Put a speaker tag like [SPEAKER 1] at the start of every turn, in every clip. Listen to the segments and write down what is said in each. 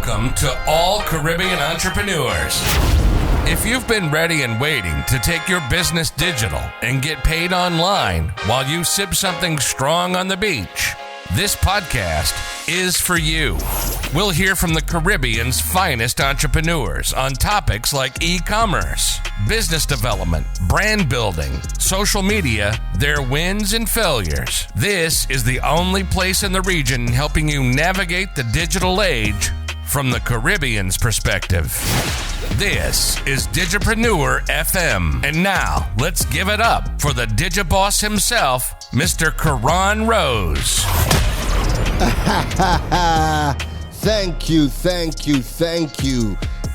[SPEAKER 1] Welcome to all Caribbean entrepreneurs. If you've been ready and waiting to take your business digital and get paid online while you sip something strong on the beach, this podcast is for you. We'll hear from the Caribbean's finest entrepreneurs on topics like e-commerce, business development, brand building, social media, their wins and failures. This is the only place in the region helping you navigate the digital age from the Caribbean's perspective. This is Digipreneur FM. And now, let's give it up for the Digiboss himself, Mr. Karan Rose.
[SPEAKER 2] Thank you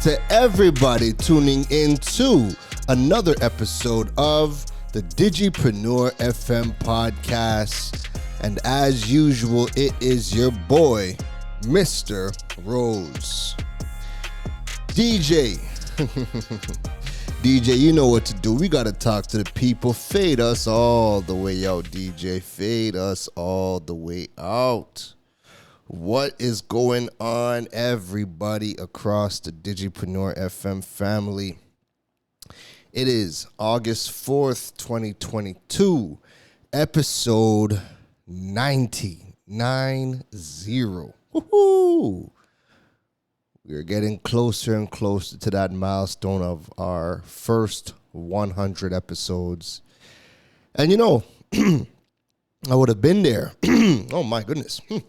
[SPEAKER 2] to everybody tuning in to another episode of the Digipreneur FM podcast. And as usual, it is your boy, Mr. Rose. DJ, you know what to do. We got to talk to the people. Fade us all the way out, DJ. Fade us all the way out. What is going on, everybody across the Digipreneur FM family? It is August 4th, 2022, episode 90. Woohoo! We're getting closer and closer to that milestone of our first 100 episodes. And you know, I would have been there. Oh my goodness. I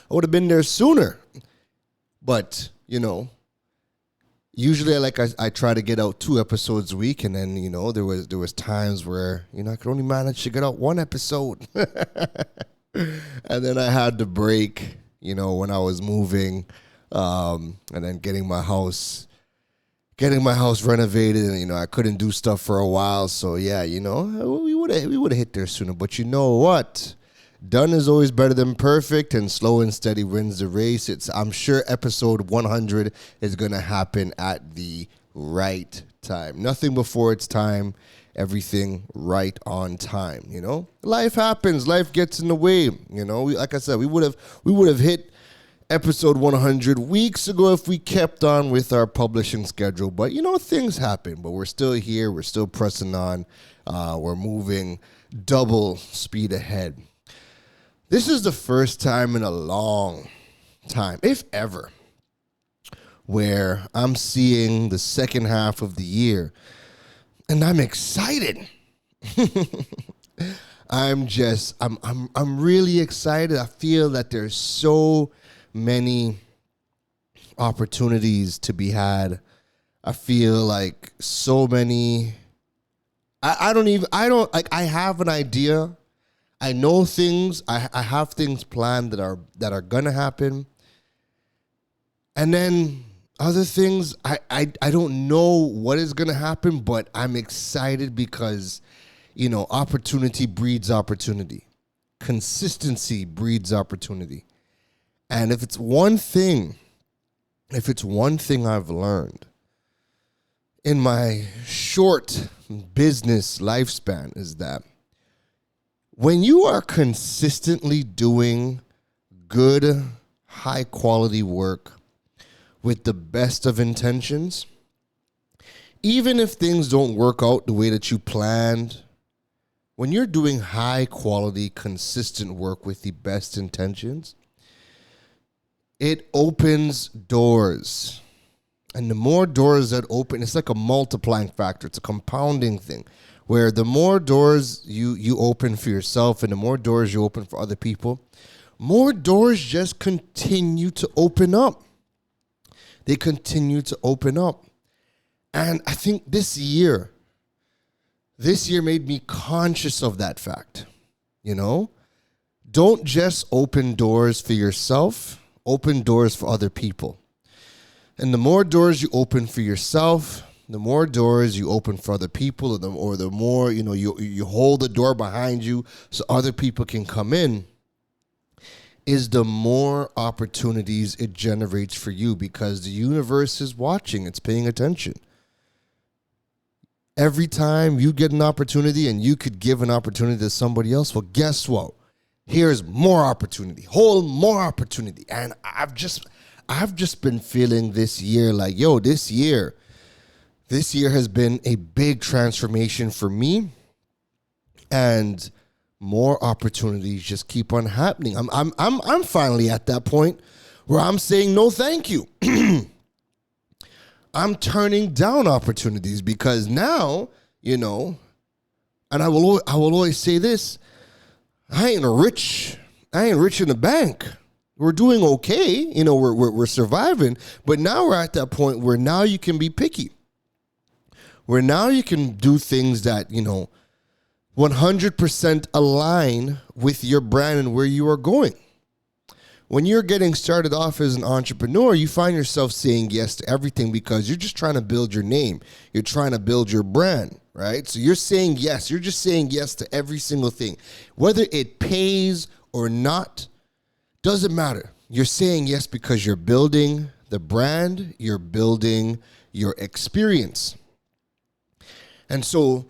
[SPEAKER 2] would have been there sooner. But, you know, usually I try to get out 2 episodes a week, and then, you know, there was times where, you know, I could only manage to get out 1 episode. And then I had to break, you know, when I was moving, and then getting my house renovated, and, you know, I couldn't do stuff for a while. So yeah, you know, we would have hit there sooner. But you know what? Done is always better than perfect, and slow and steady wins the race. I'm sure episode 100 is going to happen at the right time. Nothing before its time, everything right on time, you know? Life happens, life gets in the way, you know? Like I said, we would have hit episode 100 weeks ago if we kept on with our publishing schedule, but you know, things happen, but we're still here, we're still pressing on, we're moving double speed ahead. This is the first time in a long time, if ever, where I'm seeing the second half of the year, and I'm excited. I'm really excited. I feel that there's so many opportunities to be had. I feel like so many. I have an idea. I know things. I have things planned that are gonna happen, and then other things I don't know what is gonna happen, but I'm excited because, you know, opportunity breeds opportunity, consistency breeds opportunity, and if it's one thing I've learned in my short business lifespan is that when you are consistently doing good, high-quality work with the best of intentions, even if things don't work out the way that you planned, when you're doing high-quality, consistent work with the best intentions, it opens doors. And the more doors that open, it's like a multiplying factor. It's a compounding thing, where the more doors you open for yourself and the more doors you open for other people, more doors just continue to open up. They continue to open up. And I think this year made me conscious of that fact. You know, don't just open doors for yourself, open doors for other people. And the more doors you open for yourself, the more doors you open for other people, or the more, you know, you hold the door behind you so other people can come in, is the more opportunities it generates for you, because the universe is watching, it's paying attention. Every time you get an opportunity and you could give an opportunity to somebody else, well, guess what? Here's more opportunity, more opportunity. And I've just been feeling this year like, yo, this year has been a big transformation for me, and more opportunities just keep on happening. I'm finally at that point where I'm saying no, thank you. I'm turning down opportunities because now, and I will always say this: I ain't rich in the bank. We're doing okay, we're surviving, but now we're at that point where now you can be picky. Where now you can do things that, 100% align with your brand and where you are going. When you're getting started off as an entrepreneur, you find yourself saying yes to everything because you're just trying to build your name. You're trying to build your brand, right? So you're saying yes. You're just saying yes to every single thing. Whether it pays or not, doesn't matter. You're saying yes because you're building the brand. You're building your experience. And so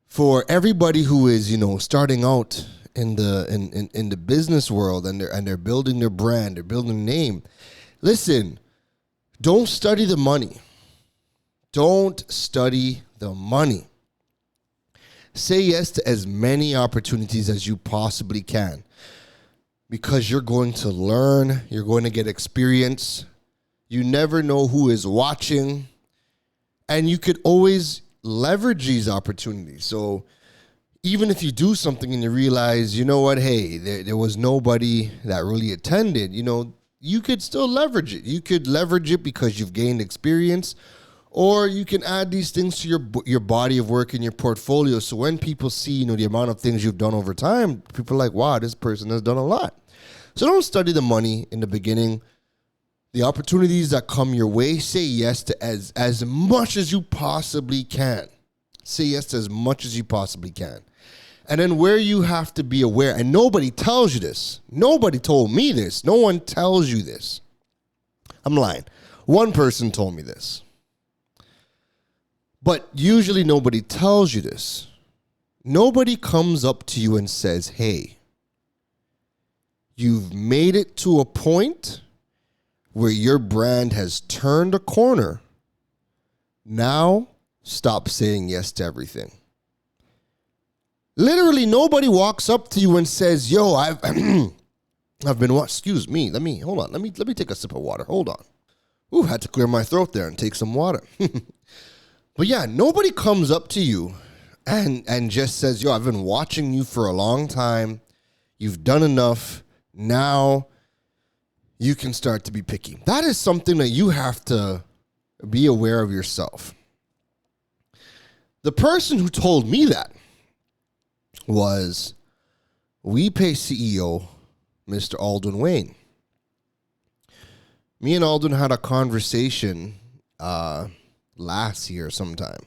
[SPEAKER 2] for everybody who is, starting out in the business world and they're building their brand, they're building their name, listen, don't study the money. Don't study the money. Say yes to as many opportunities as you possibly can because you're going to learn, you're going to get experience. You never know who is watching, and you could always leverage these opportunities. So even if you do something and you realize, hey, there was nobody that really attended, you could still leverage it. You could leverage it because you've gained experience, or you can add these things to your body of work in your portfolio. So when people see, the amount of things you've done over time, people are like, wow, this person has done a lot. So don't study the money in the beginning. The opportunities that come your way, say yes to as much as you possibly can. Say yes to as much as you possibly can. And then where you have to be aware, and nobody tells you this. Nobody told me this. No one tells you this. I'm lying. One person told me this. But usually nobody tells you this. Nobody comes up to you and says, hey, you've made it to a point where your brand has turned a corner. Now, stop saying yes to everything. Literally, nobody walks up to you and says, yo, I've been excuse me, let me take a sip of water. Hold on. Ooh, had to clear my throat there and take some water. But yeah, nobody comes up to you and just says, yo, I've been watching you for a long time. You've done enough. Now you can start to be picky. That is something that you have to be aware of yourself. The person who told me that was WePay CEO, Mr. Aldwin Wayne. Me and Aldwin had a conversation last year sometime.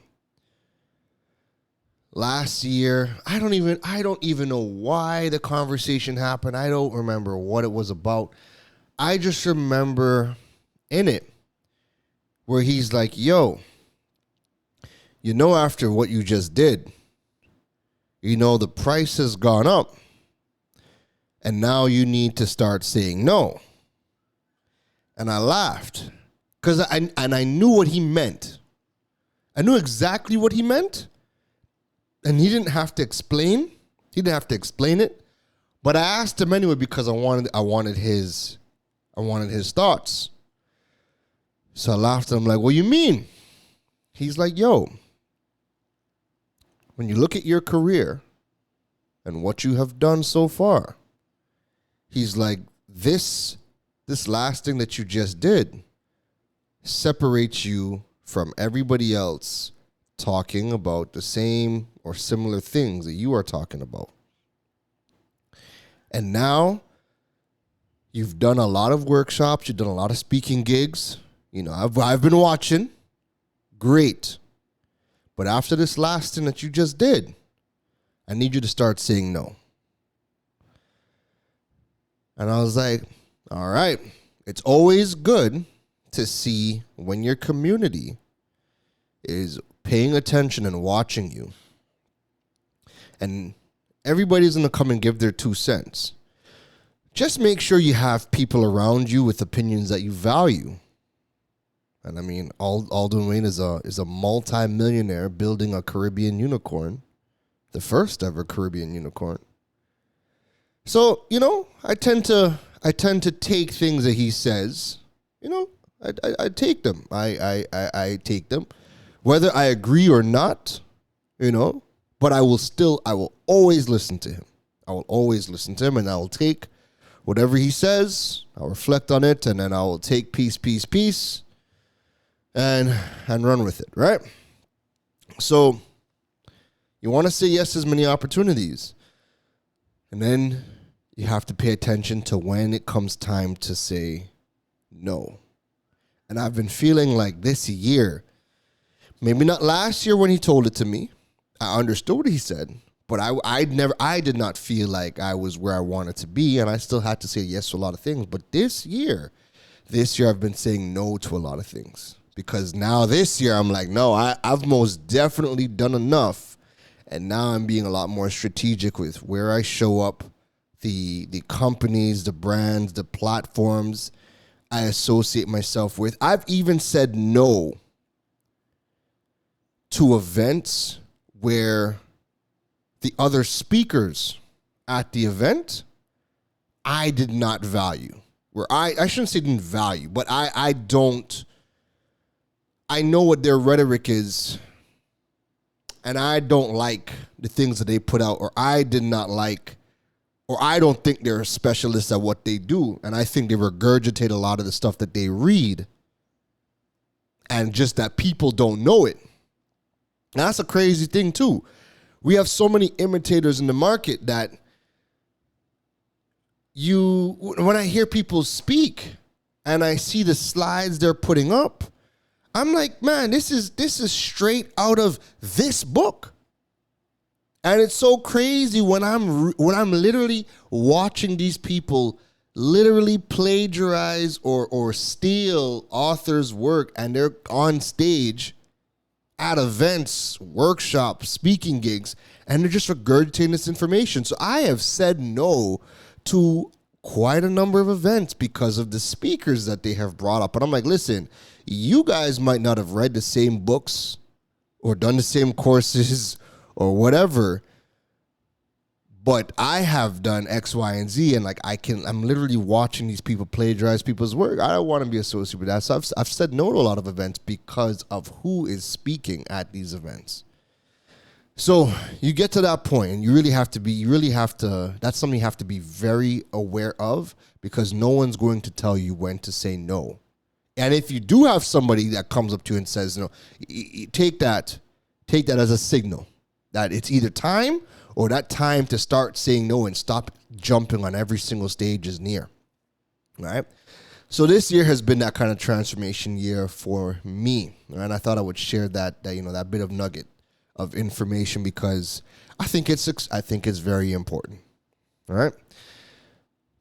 [SPEAKER 2] Last year, I don't even know why the conversation happened. I don't remember what it was about. I just remember in it where he's like, yo, after what you just did, the price has gone up and now you need to start saying no. And I laughed because I knew what he meant. I knew exactly what he meant, and he didn't have to explain. He didn't have to explain it, but I asked him anyway because I wanted his thoughts. So I laughed and I'm like, what do you mean? He's like, yo, when you look at your career and what you have done so far, he's like, this last thing that you just did separates you from everybody else talking about the same or similar things that you are talking about. And now you've done a lot of workshops, you've done a lot of speaking gigs. I've been watching. Great. But after this last thing that you just did, I need you to start saying no. And I was like, all right. It's always good to see when your community is paying attention and watching you. And everybody's going to come and give their 2 cents. just make sure you have people around you with opinions that you value. And I mean, Alden Wayne is a multi-millionaire building a Caribbean unicorn, the first ever Caribbean unicorn. So, I tend to take things that he says, I take them. I take them, whether I agree or not, but I will always listen to him. I will always listen to him, and I will take whatever he says. I'll reflect on it, and then I will take piece, and run with it, right? So you want to say yes to as many opportunities, and then you have to pay attention to when it comes time to say no. And I've been feeling like this year, maybe not last year when he told it to me, I understood what he said, but I did not feel like I was where I wanted to be, and I still had to say yes to a lot of things. But this year I've been saying no to a lot of things, because now this year I'm like, no, I've most definitely done enough, and now I'm being a lot more strategic with where I show up, the companies, the brands, the platforms I associate myself with. I've even said no to events where the other speakers at the event I did not value. Where I shouldn't say didn't value, but I know what their rhetoric is, and I don't like the things that they put out, or I did not like, or I don't think they're specialists at what they do. And I think they regurgitate a lot of the stuff that they read, and just that people don't know it. And that's a crazy thing too. We have so many imitators in the market that when I hear people speak and I see the slides they're putting up, I'm like, man, this is straight out of this book. And it's so crazy when I'm literally watching these people literally plagiarize or steal authors' work, and they're on stage at events, workshops, speaking gigs, and they're just regurgitating this information. So I have said no to quite a number of events because of the speakers that they have brought up. And I'm like, listen, you guys might not have read the same books or done the same courses or whatever, but I have done X, Y, and Z, and I'm literally watching these people plagiarize people's work. I don't want to be associated with that. So I've said no to a lot of events because of who is speaking at these events. So you get to that point, and that's something you have to be very aware of, because no one's going to tell you when to say no. And if you do have somebody that comes up to you and says no, take that as a signal that it's either time, or that time to start saying no and stop jumping on every single stage is near. All right? So this year has been that kind of transformation year for me. And I thought I would share that bit of nugget of information, because I think it's very important. All right?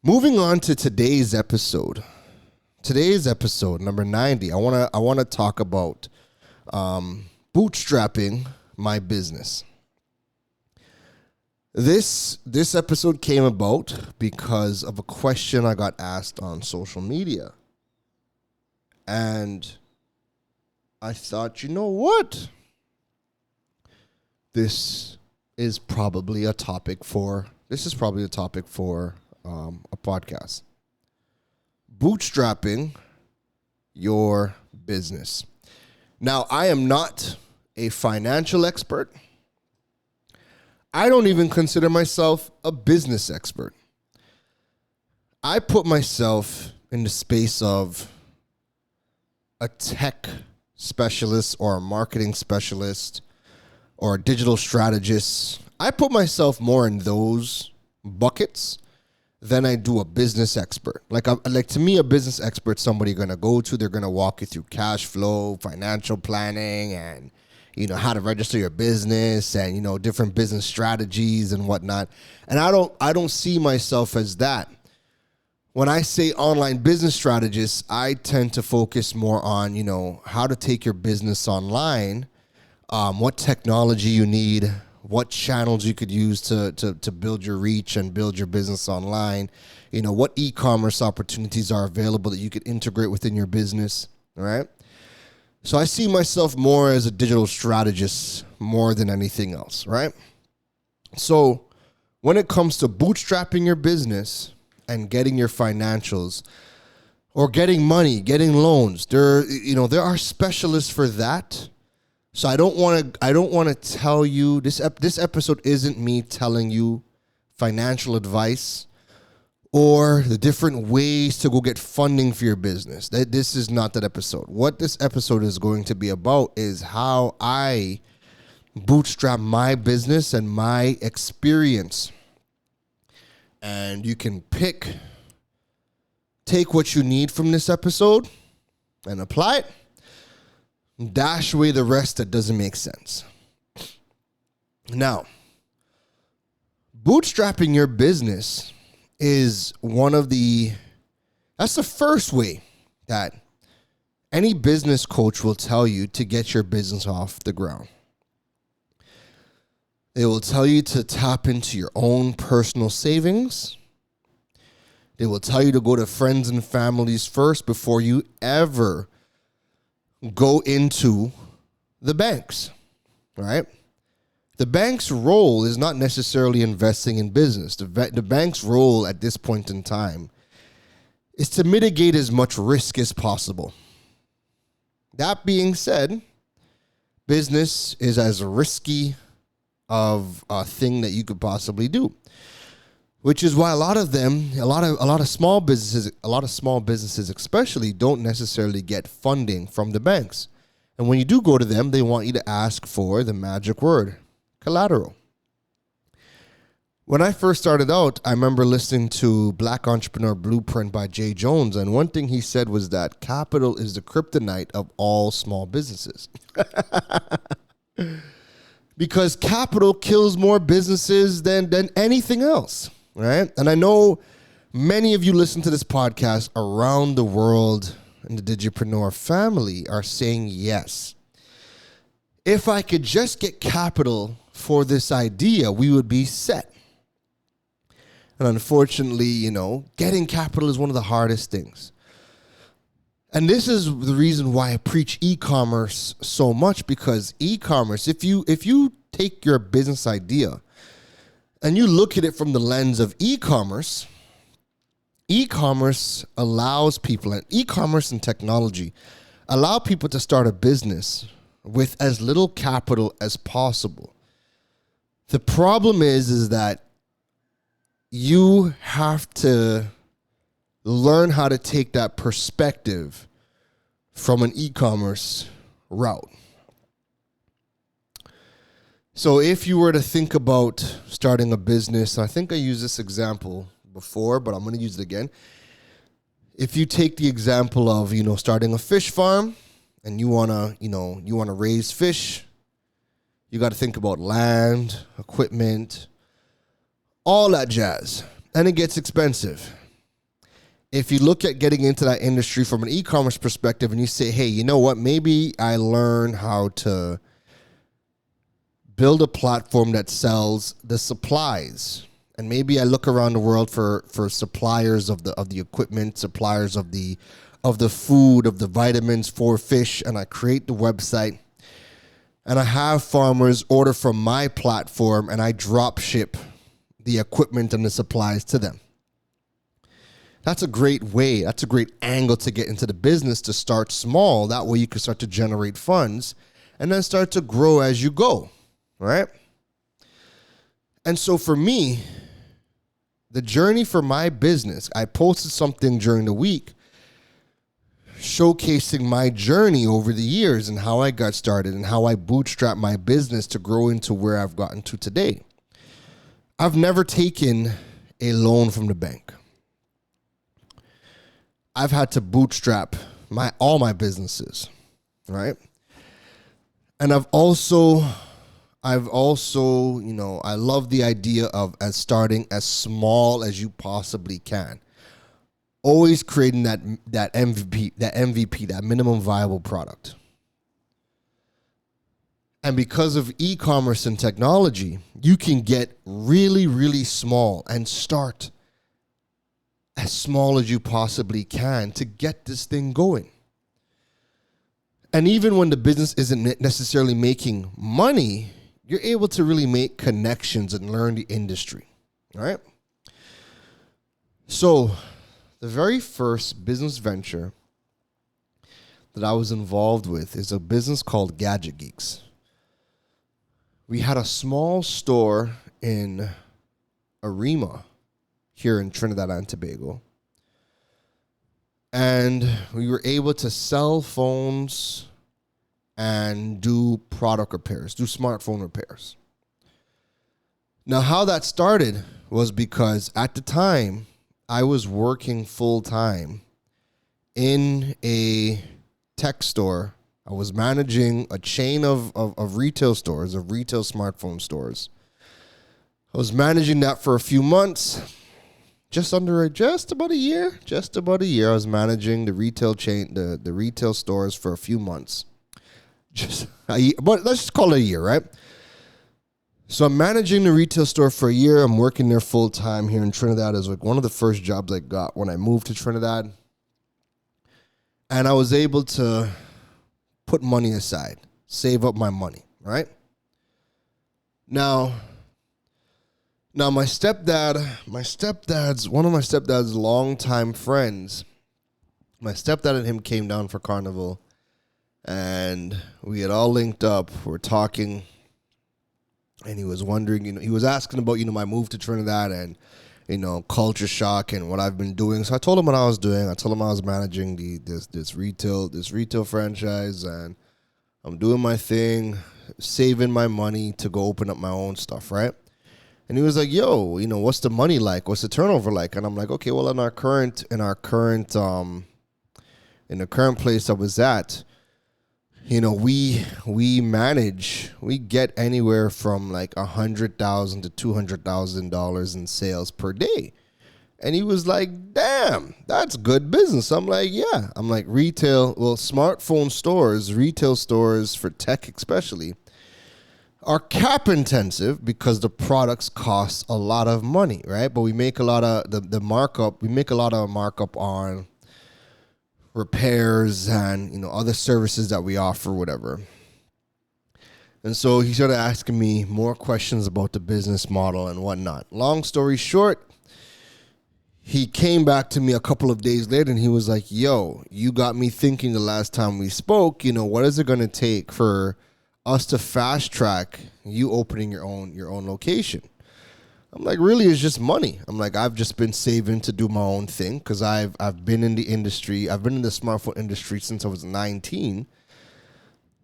[SPEAKER 2] Moving on to today's episode. Today's episode, number 90, I want to talk about bootstrapping my business. This episode came about because of a question I got asked on social media. And I thought, you know what? This is probably a topic for a podcast. Bootstrapping your business. Now, I am not a financial expert. I don't even consider myself a business expert. I put myself in the space of a tech specialist or a marketing specialist or a digital strategist. I put myself more in those buckets than I do a business expert. Like to me, a business expert, somebody you're going to go to, they're going to walk you through cash flow, financial planning, and how to register your business, and different business strategies and whatnot. And I don't see myself as that. When I say online business strategist, I tend to focus more on, how to take your business online, what technology you need, what channels you could use to build your reach and build your business online, what e-commerce opportunities are available that you could integrate within your business, all right? So I see myself more as a digital strategist more than anything else, right? So when it comes to bootstrapping your business and getting your financials or getting money, getting loans, there are specialists for that. So I don't want to tell you this episode isn't me telling you financial advice or the different ways to go get funding for your business. This is not that episode. What this episode is going to be about is how I bootstrap my business and my experience. And you can take what you need from this episode and apply it. Dash away the rest that doesn't make sense. Now, bootstrapping your business is that's the first way that any business coach will tell you to get your business off the ground. They will tell you to tap into your own personal savings. They will tell you to go to friends and families first before you ever go into the banks, right? The bank's role is not necessarily investing in business. The bank's role at this point in time is to mitigate as much risk as possible. That being said, business is as risky of a thing that you could possibly do, which is why a lot of small businesses especially don't necessarily get funding from the banks. And when you do go to them, they want you to ask for the magic word, collateral. When I first started out, I remember listening to Black Entrepreneur Blueprint by Jay Jones, and one thing he said was that capital is the kryptonite of all small businesses. Because capital kills more businesses than anything else. Right? And I know many of you listen to this podcast around the world in the Digipreneur family are saying yes. If I could just get capital for this idea, we would be set. And unfortunately, getting capital is one of the hardest things. And this is the reason why I preach e-commerce so much, because e-commerce, if you take your business idea and you look at it from the lens of e-commerce allows people, and e-commerce and technology allow people to start a business with as little capital as possible. The problem is that you have to learn how to take that perspective from an e-commerce route. So if you were to think about starting a business, I think I used this example before, but I'm going to use it again. If you take the example of, starting a fish farm and you want to raise fish, you got to think about land, equipment, all that jazz, and it gets expensive. If you look at getting into that industry from an e-commerce perspective and you say, hey, you know what, maybe I learn how to build a platform that sells the supplies. And maybe I look around the world for suppliers of the equipment, suppliers of the food, of the vitamins for fish, and I create the website. And I have farmers order from my platform and I drop ship the equipment and the supplies to them. That's a great way. That's a great angle to get into the business, to start small. That way you can start to generate funds and then start to grow as you go. Right? And so for me, the journey for my business, I posted something during the week showcasing my journey over the years and how I got started and how I bootstrapped my business to grow into where I've gotten to today. I've never taken a loan from the bank. I've had to bootstrap all my businesses, right? And I've also, I love the idea of starting as small as you possibly can. Always creating that MVP, that minimum viable product. And because of e-commerce and technology, you can get really, really small and start as small as you possibly can to get this thing going. And even when the business isn't necessarily making money, you're able to really make connections and learn the industry, all right? So the very first business venture that I was involved with is a business called Gadget Geeks. We had a small store in Arima here in Trinidad and Tobago. And we were able to sell phones and do product repairs, do smartphone repairs. Now, how that started was because at the time, I was working full-time in a tech store. I was managing a chain of retail stores, of retail smartphone stores. I was managing that for a few months, just about a year. I was managing the retail chain, the retail stores for a few months. But let's just call it a year, right? So I'm managing the retail store for a year. I'm working there full time here in Trinidad. It was like one of the first jobs I got when I moved to Trinidad. And I was able to put money aside, save up my money, right? Now one of my stepdad's longtime friends, my stepdad and him came down for Carnival, and we had all linked up. We're talking, and he was wondering, he was asking about, my move to Trinidad and, culture shock and what I've been doing. So I told him what I was doing. I told him I was managing this retail franchise, and I'm doing my thing, saving my money to go open up my own stuff, right? And he was like, "Yo, what's the money like? What's the turnover like?" And I'm like, "Okay, well, in the current place I was at, we get anywhere from like $100,000 to $200,000 in sales per day." And he was like, "Damn, that's good business." I'm like, "Yeah." I'm like, smartphone stores, retail stores for tech especially, are cap intensive because the products cost a lot of money, right? But we make a lot of the markup. We make a lot of markup on repairs and other services that we offer, whatever. And so he started asking me more questions about the business model and whatnot. Long story short, he came back to me a couple of days later and he was like, "Yo, you got me thinking the last time we spoke, what is it going to take for us to fast track you opening your own location?" I'm like, "Really, it's just money." I'm like, "I've just been saving to do my own thing because I've been in the industry. I've been in the smartphone industry since I was 19.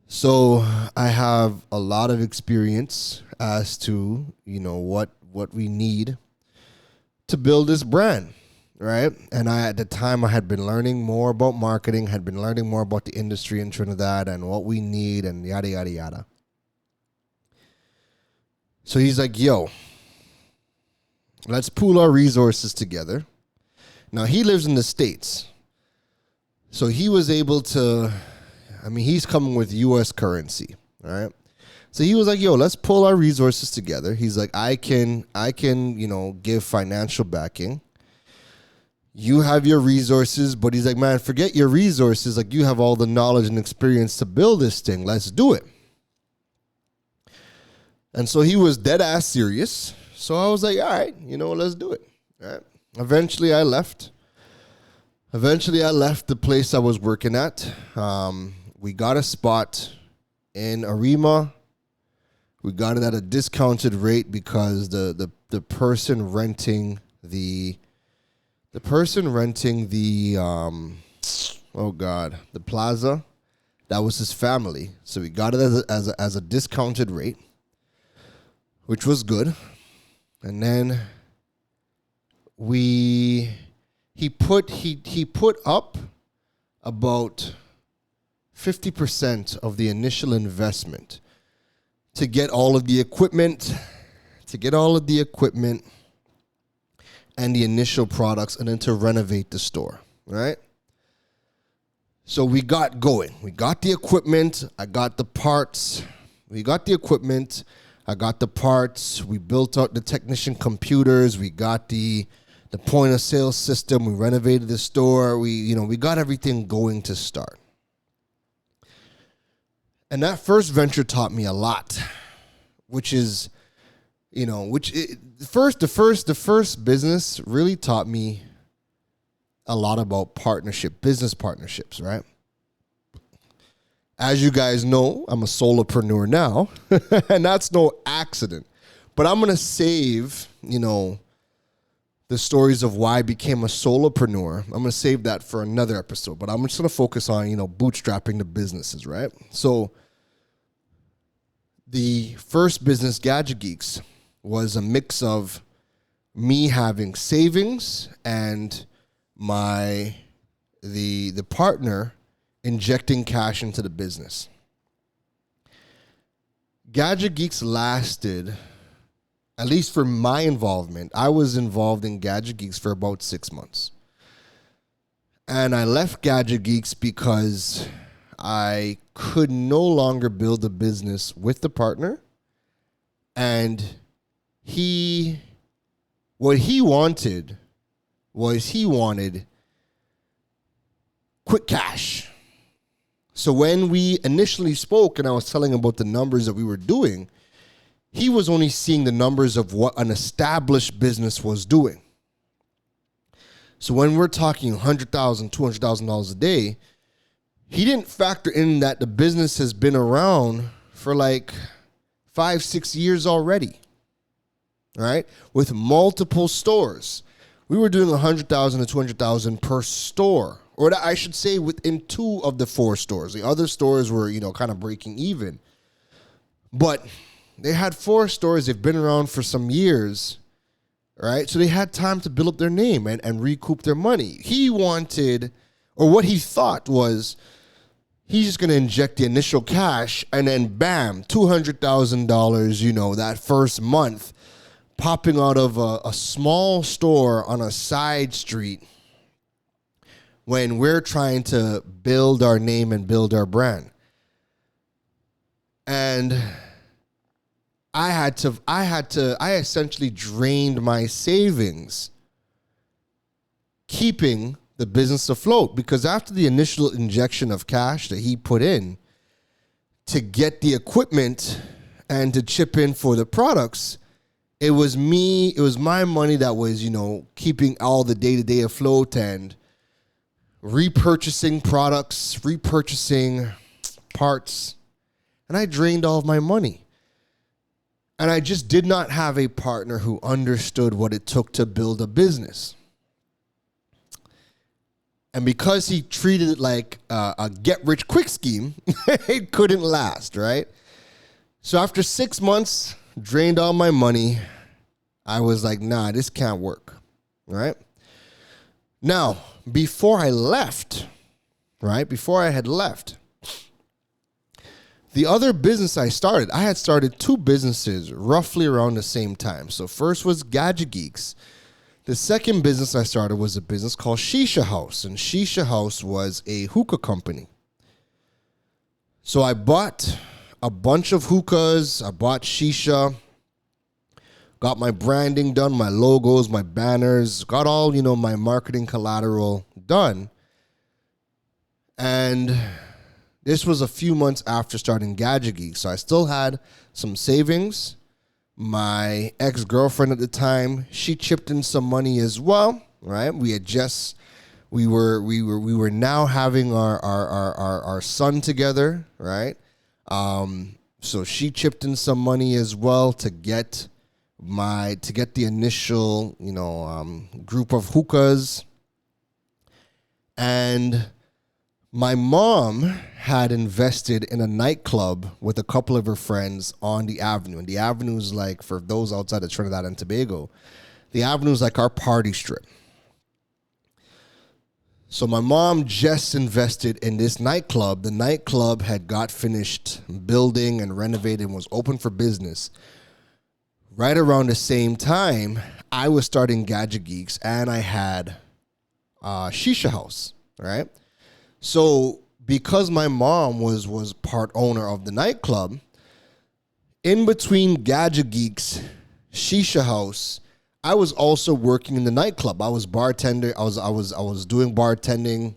[SPEAKER 2] So I have a lot of experience as to, what we need to build this brand." Right. And at the time I had been learning more about marketing, had been learning more about the industry in Trinidad and what we need and yada, yada, yada. So he's like, "Yo, let's pool our resources together." Now he lives in the States. So he was able to, he's coming with US currency. All right. So he was like, "Yo, let's pull our resources together." He's like, I can, give financial backing. You have your resources, but he's like, "Man, forget your resources. Like, you have all the knowledge and experience to build this thing. Let's do it." And so he was dead ass serious. So I was like, "All right, let's do it." All right. Eventually I left the place I was working at. We got a spot in Arima. We got it at a discounted rate because the person renting the the plaza, that was his family. So we got it as a discounted rate, which was good. And then he put up about 50% of the initial investment to get all of the equipment, and the initial products, and then to renovate the store, right? So we got going. We got the equipment. I got the parts. We got the equipment. I got the parts. We built out the technician computers. We got the point of sale system. We renovated the store. We got everything going to start. And that first venture taught me a lot, which is, the first business really taught me a lot about business partnerships, right? As you guys know, I'm a solopreneur now, and that's no accident. But I'm going to save, the stories of why I became a solopreneur. I'm going to save that for another episode, but I'm just going to focus on, bootstrapping the businesses, right? So the first business, Gadget Geeks, was a mix of me having savings and the partner injecting cash into the business. Gadget Geeks lasted, at least for my involvement, I was involved in Gadget Geeks for about 6 months. And I left Gadget Geeks because I could no longer build a business with the partner. And what he wanted quick cash. So when we initially spoke and I was telling him about the numbers that we were doing, he was only seeing the numbers of what an established business was doing. So when we're talking $100,000, $200,000 a day, he didn't factor in that the business has been around for like 5-6 years already, right? With multiple stores. We were doing $100,000 to $200,000 per store, or I should say within 2 of the 4 stores. The other stores were, kind of breaking even. But they had 4 stores. They've been around for some years, right? So they had time to build up their name and recoup their money. He wanted, or what he thought was, he's just going to inject the initial cash and then bam, $200,000, that first month, popping out of a small store on a side street when we're trying to build our name and build our brand. And I essentially drained my savings keeping the business afloat, because after the initial injection of cash that he put in to get the equipment and to chip in for the products, it was my money that was, keeping all the day-to-day afloat and repurchasing products, repurchasing parts, and I drained all of my money. And I just did not have a partner who understood what it took to build a business. And because he treated it like a get-rich-quick scheme, it couldn't last, right? So after 6 months, drained all my money, I was like, nah, this can't work, right? Now, before I had left, the other business I had started 2 businesses roughly around the same time. So first was Gadget Geeks. The second business I started was a business called Shisha House, and Shisha House was a hookah company. So I bought a bunch of hookahs, I bought Shisha, got my branding done, my logos, my banners, got all, my marketing collateral done. And this was a few months after starting Gadget Geek, so I still had some savings. My ex-girlfriend at the time, she chipped in some money as well, right? We were now having our son together, right? So she chipped in some money as well to get the initial, group of hookahs. And my mom had invested in a nightclub with a couple of her friends on the Avenue. And the Avenue is like, for those outside of Trinidad and Tobago, the Avenue is like our party strip. So my mom just invested in this nightclub. The nightclub had got finished building and renovated and was open for business. Right around the same time, I was starting Gadget Geeks and I had Shisha House, right? So because my mom was part owner of the nightclub, in between Gadget Geeks, Shisha House, I was also working in the nightclub. I was bartender. I was doing bartending.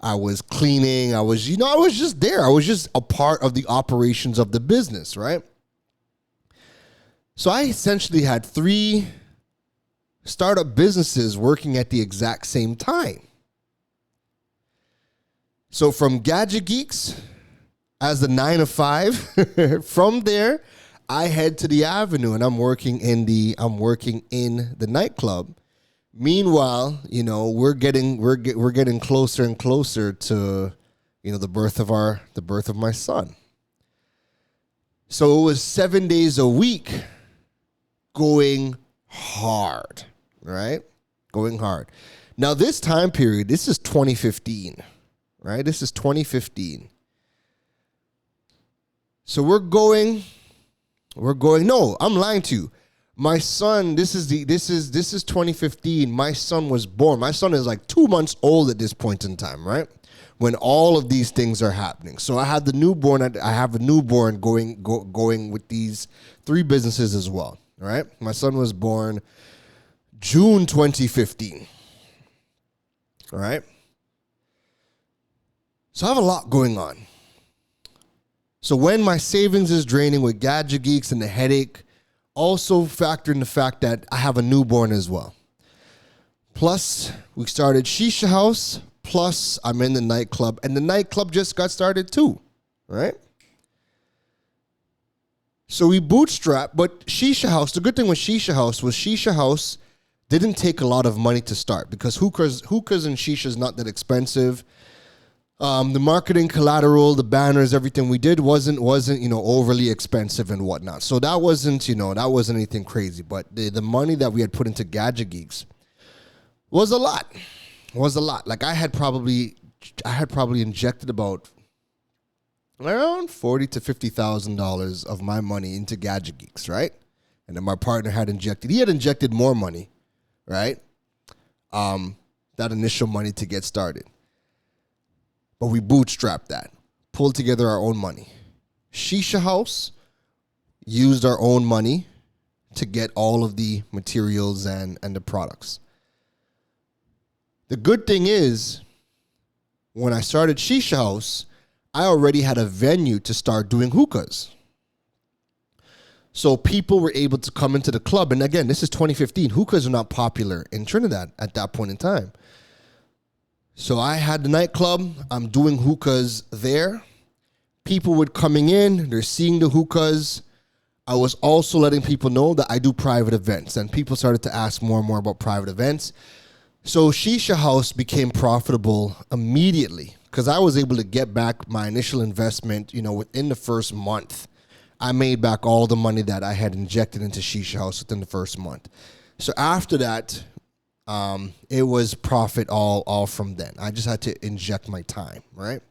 [SPEAKER 2] I was cleaning. I was just there. I was just a part of the operations of the business, right? So I essentially had 3 startup businesses working at the exact same time. So from Gadget Geeks as the 9 to 5, from there, I head to the Avenue and I'm working in the nightclub. Meanwhile, we're getting closer and closer to, the birth of my son. So it was 7 days a week going hard, right? Going hard. Now this time period, this is 2015, right? This is 2015. So we're going, no, I'm lying to you. My son, this is 2015. My son was born. My son is like 2 months old at this point in time, right? When all of these things are happening. So I have the newborn. I have a newborn going with these 3 businesses as well, right? My son was born June 2015. All right. So I have a lot going on. So when my savings is draining with Gadget Geeks and the headache, also factor in the fact that I have a newborn as well. Plus, we started Shisha House. Plus, I'm in the nightclub. And the nightclub just got started too, right? So we bootstrap. But Shisha House, the good thing with Shisha House didn't take a lot of money to start because hookahs and shisha is not that expensive. The marketing collateral, the banners, everything we did wasn't overly expensive and whatnot. So that wasn't anything crazy. But the money that we had put into Gadget Geeks was a lot. Like I had probably injected about around $40,000 to $50,000 of my money into Gadget Geeks, right? And then my partner had injected more money, right? That initial money to get started. But we bootstrapped that, pulled together our own money. Shisha House used our own money to get all of the materials and the products. The good thing is, when I started Shisha House, I already had a venue to start doing hookahs. So people were able to come into the club. And again, this is 2015. Hookahs are not popular in Trinidad at that point in time. So I had the nightclub. I'm doing hookahs there. People were coming in. They're seeing the hookahs. I was also letting people know that I do private events. And people started to ask more and more about private events. So Shisha House became profitable immediately because I was able to get back my initial investment, within the first month. I made back all the money that I had injected into Shisha House within the first month. So after that, it was profit all from then. I just had to inject my time, right?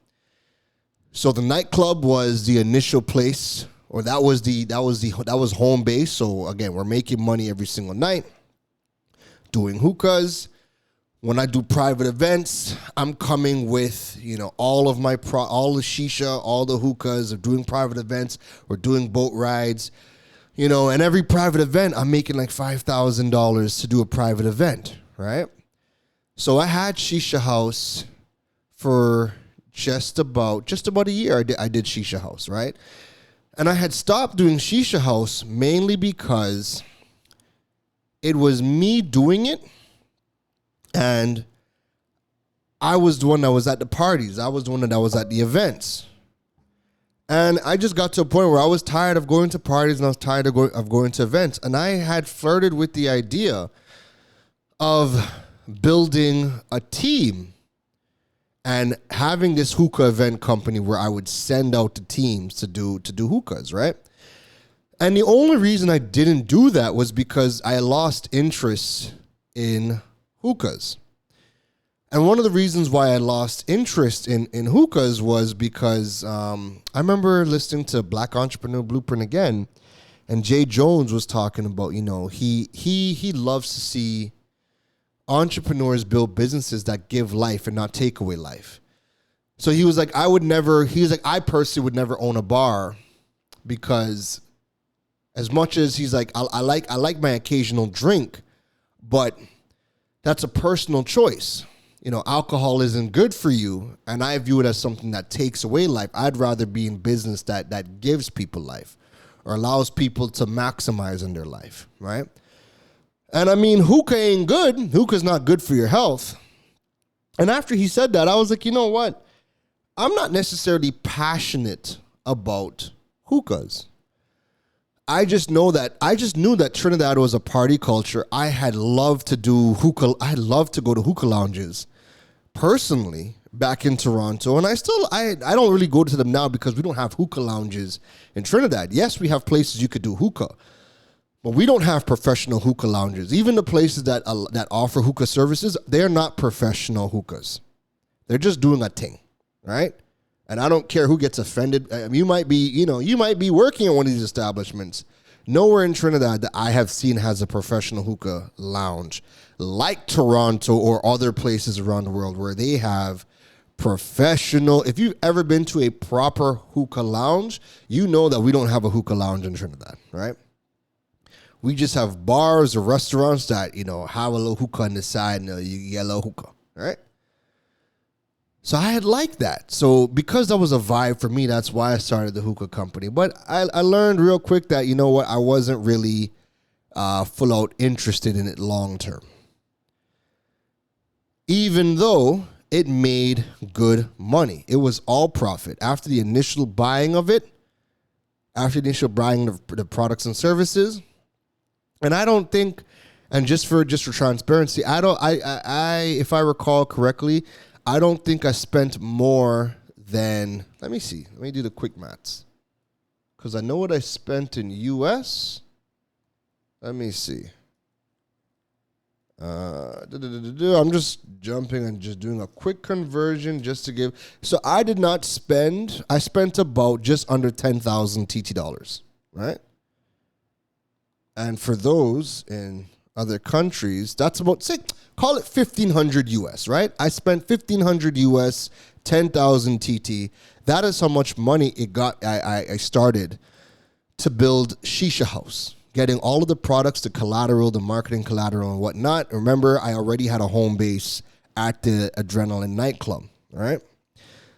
[SPEAKER 2] So the nightclub was the initial place, or that was home base. So again, we're making money every single night, doing hookahs. When I do private events, I'm coming with, all of all the shisha, all the hookahs, or doing private events, or doing boat rides, and every private event, I'm making like $5,000 to do a private event, right? So I had Shisha House for just about a year. I did Shisha House, right? And I had stopped doing Shisha House mainly because it was me doing it. And I was the one that was at the parties. I was the one that was at the events. And I just got to a point where I was tired of going to parties and I was tired of going to events. And I had flirted with the idea of building a team and having this hookah event company where I would send out the teams to do hookahs, right? And the only reason I didn't do that was because I lost interest in hookahs. And one of the reasons why I lost interest in hookahs was because I remember listening to Black Entrepreneur Blueprint again, and Jay Jones was talking about, he loves to see entrepreneurs build businesses that give life and not take away life. So he was like, I personally would never own a bar because As much as he's like, I like my occasional drink, but that's a personal choice. You know, alcohol isn't good for you, and I view it as something that takes away life. I'd rather be in business that gives people life or allows people to maximize in their life, right? And I mean, hookah ain't good. Hookah's not good for your health. And after he said that, I was like, you know what? I'm not necessarily passionate about hookahs. I just knew that Trinidad was a party culture. I had loved to do hookah. I loved to go to hookah lounges personally back in Toronto. And I don't really go to them now because we don't have hookah lounges in Trinidad. Yes, we have places you could do hookah, but we don't have professional hookah lounges. Even the places that offer hookah services, they're not professional hookahs. They're just doing a thing, right? And I don't care who gets offended. You might be working at one of these establishments. Nowhere in Trinidad that I have seen has a professional hookah lounge like Toronto or other places around the world where they have professional. If you've ever been to a proper hookah lounge, you know that we don't have a hookah lounge in Trinidad, right? We just have bars or restaurants that, have a little hookah on the side and you get a little hookah, right? So I had liked that. So because that was a vibe for me, that's why I started the hookah company. But I learned real quick that, you know what, I wasn't really full out interested in it long term. Even though it made good money. It was all profit. After the initial buying of it, after the initial buying of the products and services, and I don't think, and just for transparency, if I recall correctly, I don't think I spent more than, let me do the quick maths. Because I know what I spent in US. Let me see. I'm just jumping and just doing a quick conversion just to give. So I spent about just under 10,000 TT dollars, right? And for those in other countries, that's about, say, call it 1,500 US, right? I spent 1,500 US, 10,000 TT. That is how much money it got. I started to build Shisha House, getting all of the products, the collateral, the marketing collateral and whatnot. Remember, I already had a home base at the Adrenaline nightclub, all right?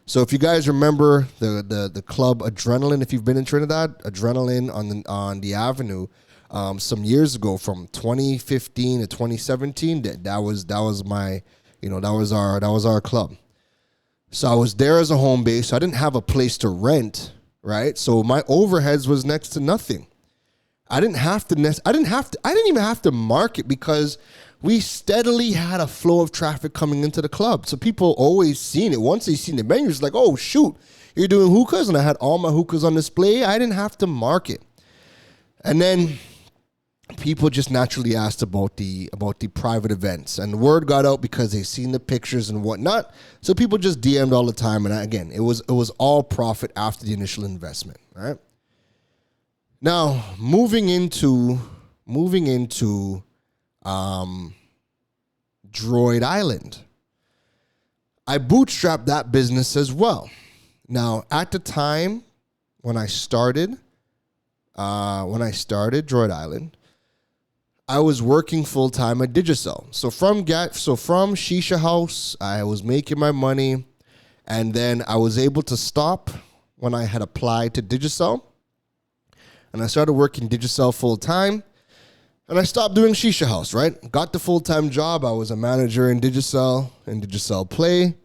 [SPEAKER 2] So if you guys remember the club Adrenaline, if you've been in Trinidad, Adrenaline on the Avenue, some years ago, from 2015 to 2017, that was my, that was our club. So I was there as a home base. So I didn't have a place to rent, right? So my overheads was next to nothing. I didn't even have to market because we steadily had a flow of traffic coming into the club. So people always seen it. Once they seen the menu, it's like, oh shoot, you're doing hookahs, and I had all my hookahs on display. I didn't have to market. And then people just naturally asked about the private events, and the word got out because they seen the pictures and whatnot. So people just DM'd all the time, and it was all profit after the initial investment. All right. Now moving into Droid Island, I bootstrapped that business as well. Now at the time when I started Droid Island, I was working full time at Digicel. So from Shisha House, I was making my money, and then I was able to stop when I had applied to Digicel, and I started working Digicel full time, and I stopped doing Shisha House. Right, got the full time job. I was a manager in Digicel Play,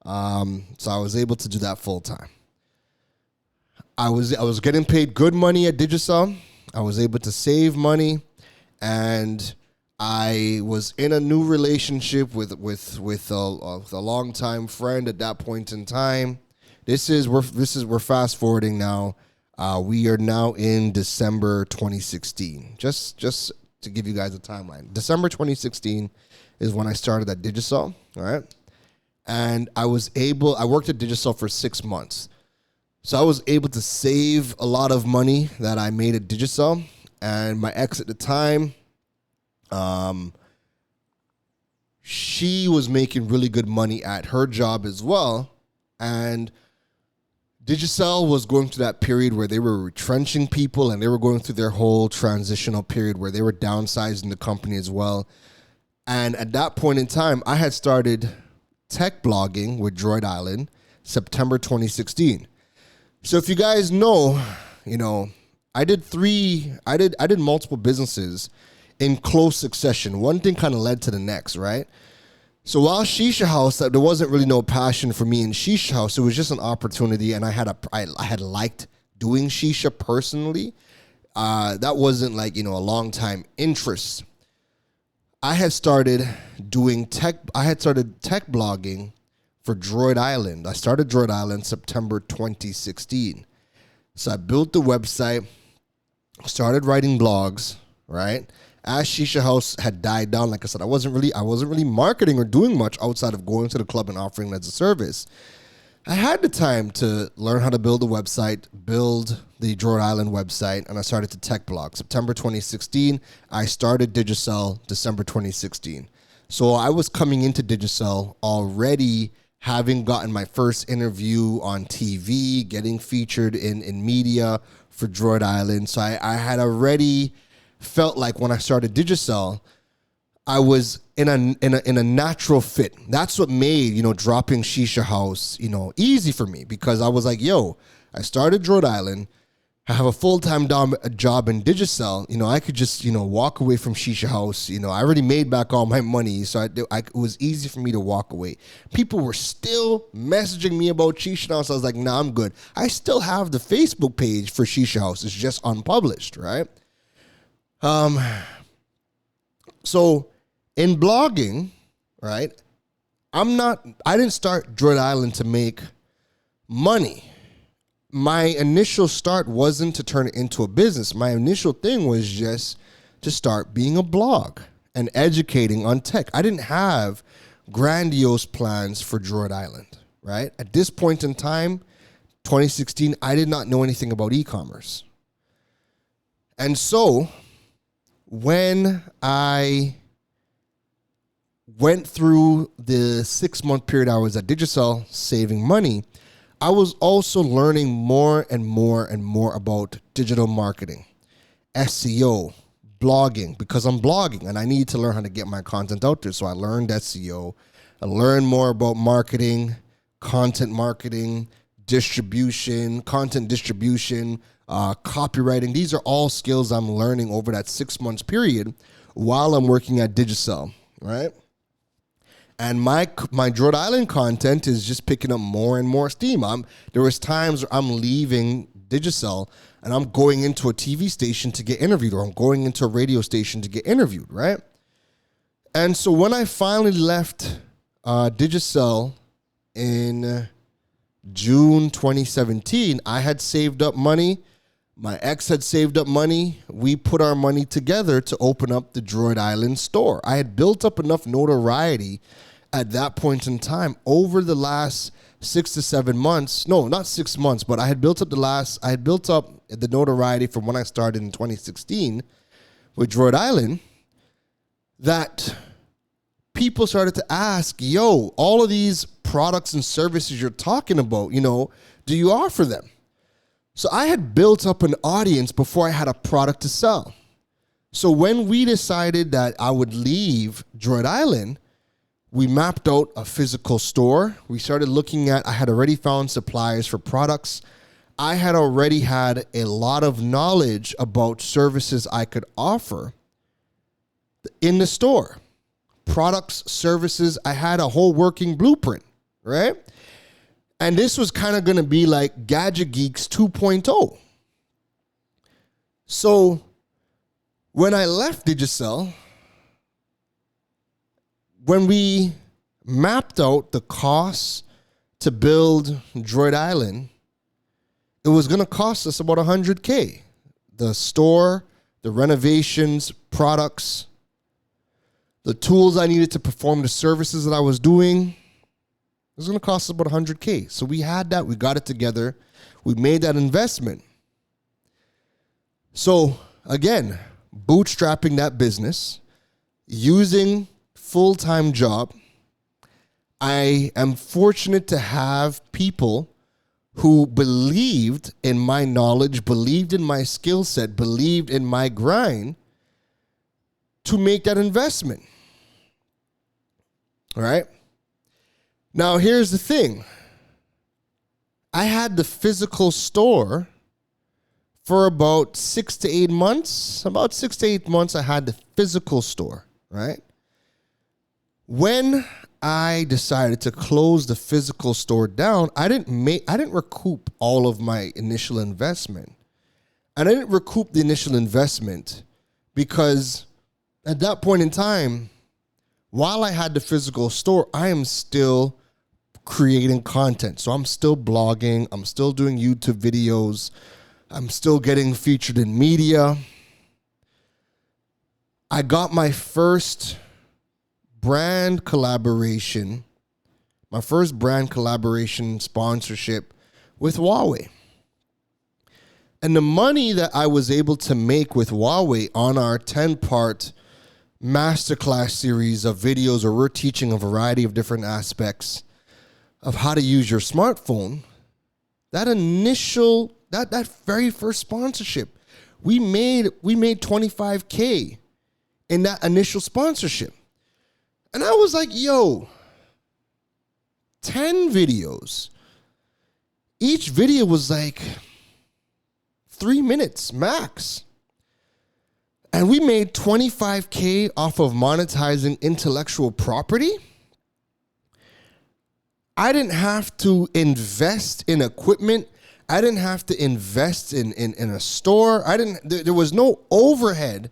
[SPEAKER 2] so I was able to do that full time. I was getting paid good money at Digicel. I was able to save money. And I was in a new relationship with a longtime friend at that point in time. We're fast forwarding now. We are now in December 2016. Just to give you guys a timeline, December 2016 is when I started at Digicel. All right, and I worked at Digicel for 6 months, so I was able to save a lot of money that I made at Digicel. And my ex at the time, she was making really good money at her job as well. And Digicel was going through that period where they were retrenching people, and they were going through their whole transitional period where they were downsizing the company as well. And at that point in time, I had started tech blogging with Droid Island, September 2016. So if you guys know, I did multiple businesses in close succession. One thing kind of led to the next, right? So while Shisha House, there wasn't really no passion for me in Shisha House. It was just an opportunity, and I had liked doing Shisha personally. That wasn't like, a long time interest. I had started tech blogging for Droid Island. I started Droid Island September 2016. So I built the website, started writing blogs, right? As Shisha House had died down, like I said, I wasn't really marketing or doing much outside of going to the club and offering it as a service. I had the time to learn how to build a website, build the Droid Island website, and I started to tech blog. September 2016, I started Digicel December 2016. So I was coming into Digicel already having gotten my first interview on TV, getting featured in media for Droid Island. So I had already felt like when I started Digicel, I was in a natural fit. That's what made, dropping Shisha House, easy for me, because I was like, I started Droid Island. I have a full-time job in Digicel. I could just, walk away from Shisha House. I already made back all my money, so it was easy for me to walk away. People were still messaging me about Shisha House. I was like, nah, I'm good. I still have the Facebook page for Shisha House. It's just unpublished, right? So in blogging, right, I didn't start Droid Island to make money. My initial start wasn't to turn it into a business. My initial thing was just to start being a blog and educating on tech. I didn't have grandiose plans for Droid Island, right? At this point in time, 2016, I did not know anything about e-commerce. And so when I went through the 6-month period I was at Digicel saving money, I was also learning more and more and more about digital marketing, SEO, blogging, because I'm blogging and I need to learn how to get my content out there. So I learned SEO. I learned more about marketing, content marketing, distribution, content distribution, copywriting. These are all skills I'm learning over that 6 months period while I'm working at Digicel, right? And my Droid Island content is just picking up more and more steam. There was times where I'm leaving Digicel and I'm going into a TV station to get interviewed, or I'm going into a radio station to get interviewed, right? And so when I finally left Digicel in June 2017, I had saved up money. My ex had saved up money. We put our money together to open up the Droid Island store. I had built up enough notoriety at that point in time over the last 6 to 7 months. No, not 6 months, but I had built up the notoriety from when I started in 2016 with Droid Island, that people started to ask, all of these products and services you're talking about, do you offer them? So I had built up an audience before I had a product to sell. So when we decided that I would leave Droid Island, we mapped out a physical store. We started looking I had already found suppliers for products. I had already had a lot of knowledge about services I could offer in the store. Products, services, I had a whole working blueprint, right? And this was kind of going to be like Gadget Geeks 2.0. So when I left Digicel, when we mapped out the costs to build Droid Island, it was going to cost us about $100K. The store, the renovations, products, the tools I needed to perform the services that I was doing. It was going to cost us about $100K. So we had that. We got it together. We made that investment. So again, bootstrapping that business, using full-time job. I am fortunate to have people who believed in my knowledge, believed in my skill set, believed in my grind to make that investment. All right. Now, here's the thing. I had the physical store for about 6 to 8 months. About 6 to 8 months, I had the physical store, right? When I decided to close the physical store down, I didn't recoup all of my initial investment. And I didn't recoup the initial investment because at that point in time, while I had the physical store, I am still creating content. So I'm still blogging. I'm still doing YouTube videos. I'm still getting featured in media. I got my first brand collaboration, sponsorship with Huawei. And the money that I was able to make with Huawei on our 10-part masterclass series of videos where we're teaching a variety of different aspects of how to use your smartphone, that very first sponsorship, we made $25K in that initial sponsorship. And I was like, yo, 10 videos. Each video was like 3 minutes max. And we made $25K off of monetizing intellectual property. I didn't have to invest in equipment. I didn't have to invest in a store. There was no overhead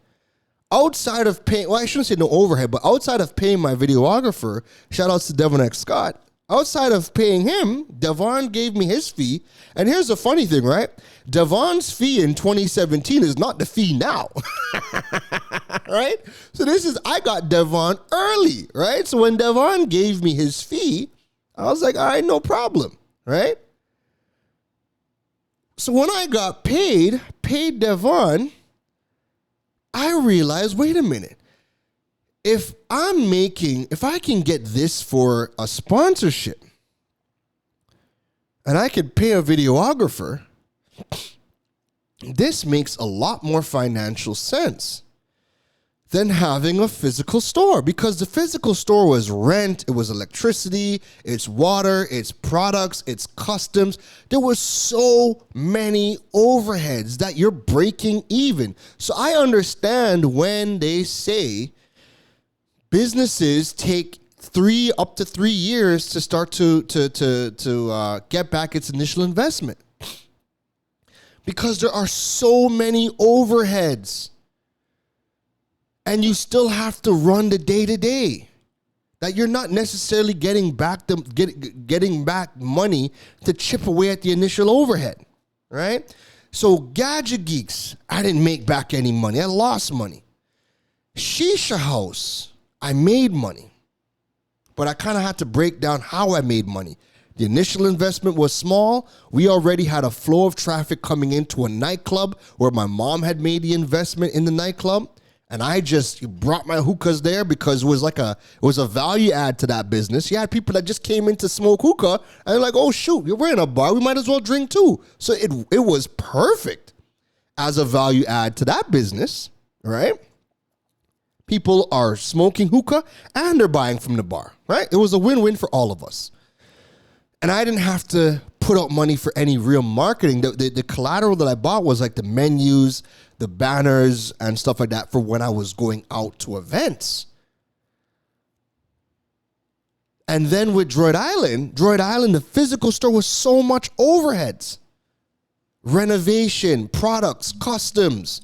[SPEAKER 2] outside of paying. Well, I shouldn't say no overhead, but outside of paying my videographer, shout outs to Devon X Scott. Outside of paying him, Devon gave me his fee. And here's the funny thing, right? Devon's fee in 2017 is not the fee now. Right? So I got Devon early, right? So when Devon gave me his fee, I was like, all right, no problem, right? So when I got paid Devon, I realized, wait a minute. If I can get this for a sponsorship and I could pay a videographer, this makes a lot more financial sense than having a physical store, because the physical store was rent, it was electricity, it's water, it's products, it's customs. There were so many overheads that you're breaking even. So I understand when they say businesses take up to 3 years to start to get back its initial investment, because there are so many overheads. And you still have to run the day-to-day. That you're not necessarily getting back money to chip away at the initial overhead, right? So Gadget Geeks, I didn't make back any money. I lost money. Shisha House, I made money. But I kind of had to break down how I made money. The initial investment was small. We already had a flow of traffic coming into a nightclub where my mom had made the investment in the nightclub. And I just brought my hookahs there because it was a value add to that business. You had people that just came in to smoke hookah and they're like, oh shoot, we're in a bar, we might as well drink too. So it was perfect as a value add to that business, right? People are smoking hookah and they're buying from the bar, right? It was a win-win for all of us. And I didn't have to put out money for any real marketing. The collateral that I bought was like the menus, the banners, and stuff like that for when I was going out to events. And then with Droid Island, the physical store was so much overheads. Renovation, products, customs.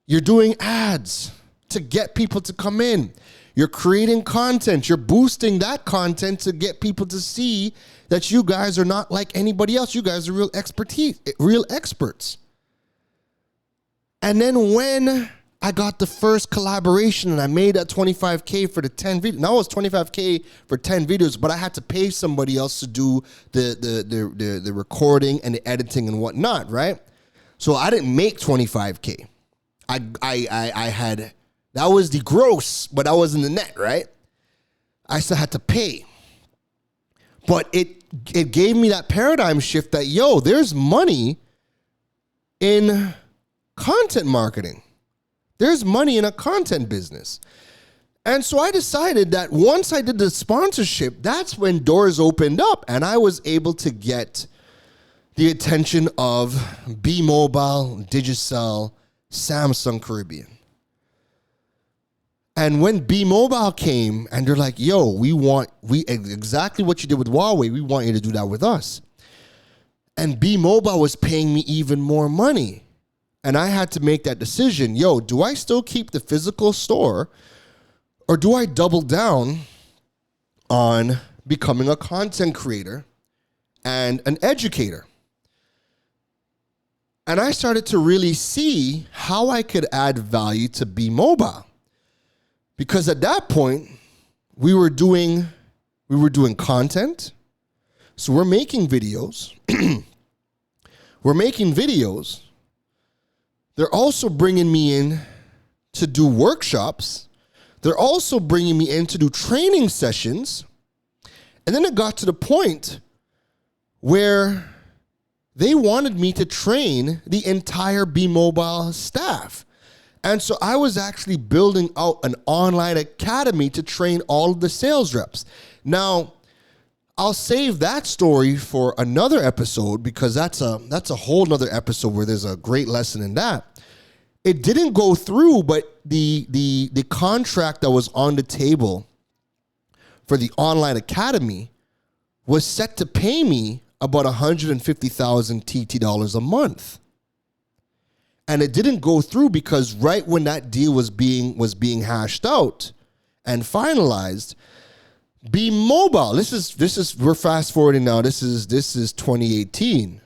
[SPEAKER 2] You're doing ads to get people to come in. You're creating content. You're boosting that content to get people to see that you guys are not like anybody else. You guys are real experts. And then when I got the first collaboration and I made that $25K for the 10 videos. Now it was $25K for 10 videos, but I had to pay somebody else to do the recording and the editing and whatnot, right? So I didn't make $25K. I had, that was the gross, but that wasn't the net, right? I still had to pay. But it gave me that paradigm shift that, there's money in content marketing. There's money in a content business. And so I decided that once I did the sponsorship, that's when doors opened up and I was able to get the attention of B-Mobile, Digicel, Samsung Caribbean. And when B-Mobile came and they're like, we exactly what you did with Huawei, we want you to do that with us. And B-Mobile was paying me even more money. And I had to make that decision. Do I still keep the physical store or do I double down on becoming a content creator and an educator? And I started to really see how I could add value to B-Mobile. Because at that point, we were doing content. So we're making videos. They're also bringing me in to do workshops. They're also bringing me in to do training sessions. And then it got to the point where they wanted me to train the entire B-Mobile staff. And so I was actually building out an online academy to train all of the sales reps. Now, I'll save that story for another episode because that's a whole nother episode where there's a great lesson in that. It didn't go through, but the contract that was on the table for the online academy was set to pay me about 150,000 TT dollars a month. And it didn't go through because right when that deal was being hashed out and finalized, B-Mobile, we're fast forwarding now. This is 2018.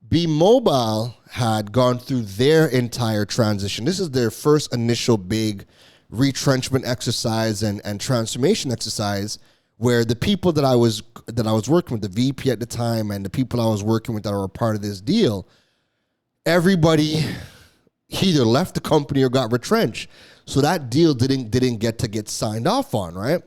[SPEAKER 2] B-Mobile had gone through their entire transition. This is their first initial big retrenchment exercise and transformation exercise where the people that I was working with, the VP at the time and the people I was working with that were a part of this deal, everybody either left the company or got retrenched. So that deal didn't get signed off on, right?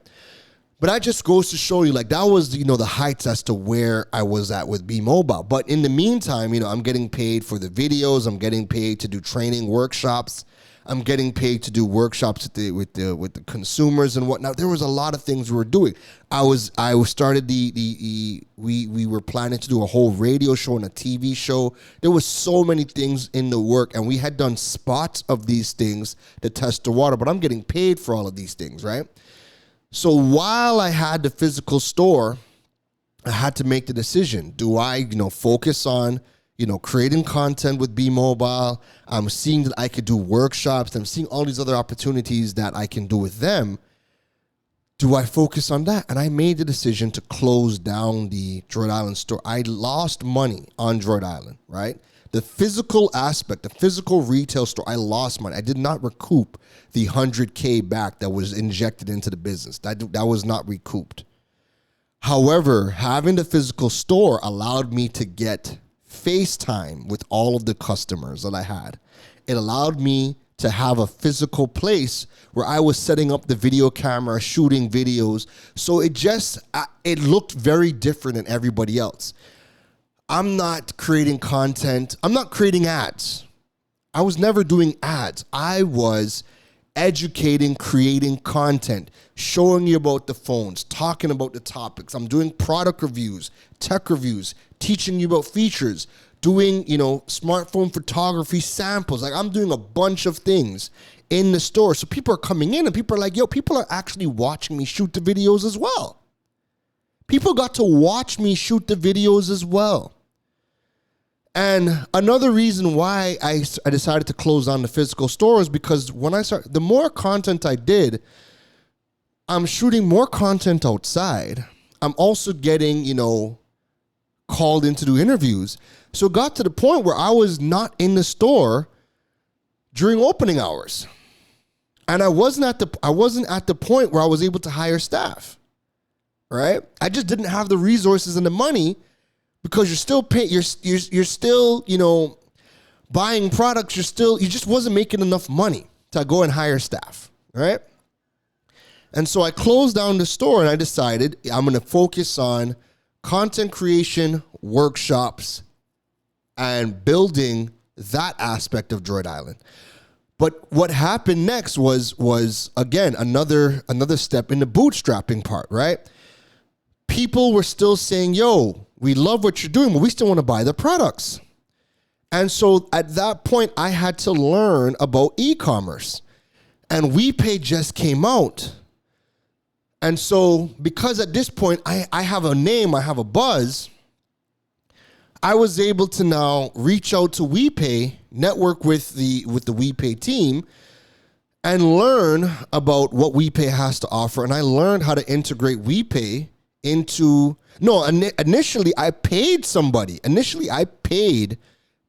[SPEAKER 2] But that just goes to show you, like, that was, the heights as to where I was at with B-Mobile. But in the meantime, I'm getting paid for the videos. I'm getting paid to do training workshops. I'm getting paid to do workshops with the consumers and whatnot. There was a lot of things we were doing. We were planning to do a whole radio show and a TV show. There was so many things in the work, and we had done spots of these things to test the water. But I'm getting paid for all of these things, right? So while I had the physical store, I had to make the decision. Do I, focus on creating content with B-Mobile? I'm seeing that I could do workshops. I'm seeing all these other opportunities that I can do with them. Do I focus on that? And I made the decision to close down the Droid Island store. I lost money on Droid Island, right? The physical aspect, the physical retail store, I lost money. I did not recoup the $100K back that was injected into the business. That was not recouped. However, having the physical store allowed me to get FaceTime with all of the customers that I had. It allowed me to have a physical place where I was setting up the video camera, shooting videos. So it looked very different than everybody else. I'm not creating content. I'm not creating ads. I was never doing ads. I was educating, creating content, showing you about the phones, talking about the topics. I'm doing product reviews, tech reviews, teaching you about features, doing, smartphone photography samples. Like, I'm doing a bunch of things in the store. So people are coming in and people are like, people are actually watching me shoot the videos as well. People got to watch me shoot the videos as well. And another reason why I decided to close down the physical store is because the more content I did, I'm shooting more content outside. I'm also getting, called in to do interviews. So it got to the point where I was not in the store during opening hours. And I wasn't at the point where I was able to hire staff. Right? I just didn't have the resources and the money because you're still paying, you're still, buying products. You just wasn't making enough money to go and hire staff. Right? And so I closed down the store and I decided I'm going to focus on content creation, workshops, and building that aspect of Droid Island. But what happened next was again another step in the bootstrapping part, right? People were still saying, yo, we love what you're doing, but we still want to buy the products. And so at that point, I had to learn about e-commerce. And WePay just came out. And so because at this point, I have a name, I have a buzz, I was able to now reach out to WePay, network with the WePay team, and learn about what WePay has to offer. And I learned how to integrate WePay into, initially I paid somebody. Initially I paid